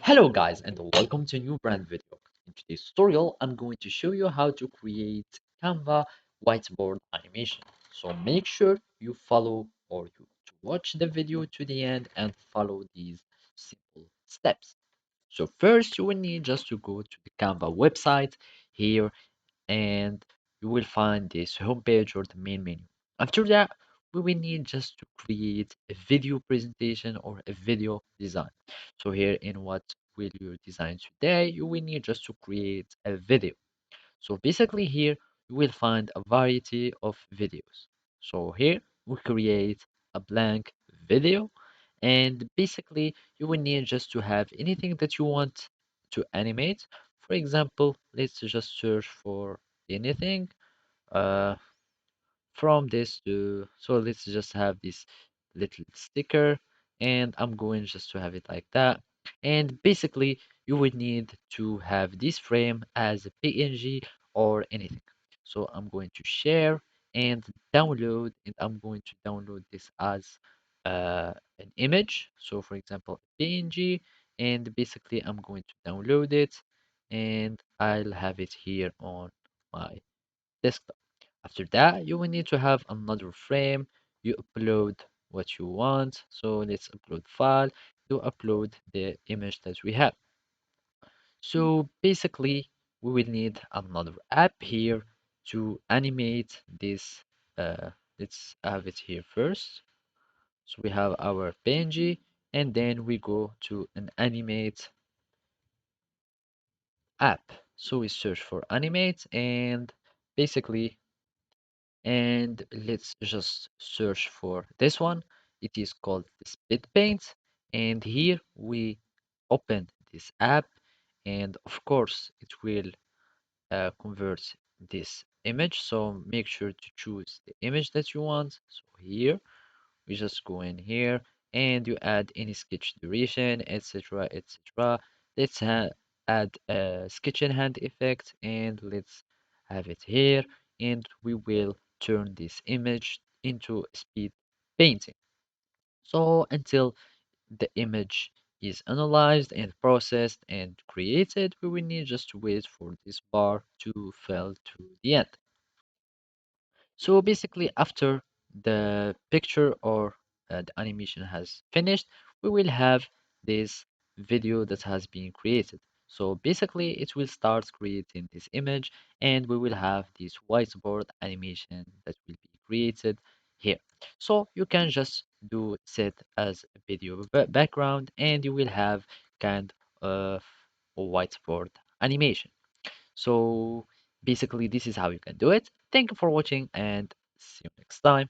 Hello guys and welcome to a new brand video. In today's tutorial, I'm going to show you how to create Canva whiteboard animation. So make sure you follow or you to watch the video to the end and follow these simple steps. So first you will need just to go to the Canva website here and you will find this homepage or the main menu. After that, we will need just to create a video presentation or a video design. So here in what will you design today, you will need just to create a video. So basically here you will find a variety of videos. So here we create a blank video and basically you will need just to have anything that you want to animate. For example, let's just search for anything. Uh, from this to so let's just have this little sticker and I'm going just to have it like that, and basically you would need to have this frame as a PNG or anything. So I'm going to share and download, and I'm going to download this as an image, so for example PNG, and basically I'm going to download it and I'll have it here on my desktop. After that, you will need to have another frame. You upload what you want. So let's upload file to upload the image that we have. So basically, we will need another app here to animate this. Let's have it here first. So we have our PNG, and then we go to an animate app. So we search for animate, and basically and let's just search for this one. It is called Spit Paint, and here we open this app, and of course it will convert this image. So make sure to choose the image that you want. So here we just go in here and you add any sketch duration, etc., etc. Let's add a sketch in hand effect and let's have it here, and we will turn this image into speed painting. So until the image is analyzed and processed and created, we will need just to wait for this bar to fill to the end. So basically, after the picture or the animation has finished, we will have this video that has been created. So basically, it will start creating this image, and we will have this whiteboard animation that will be created here. So you can just do set as a video background, and you will have kind of a whiteboard animation. So basically, this is how you can do it. Thank you for watching and see you next time.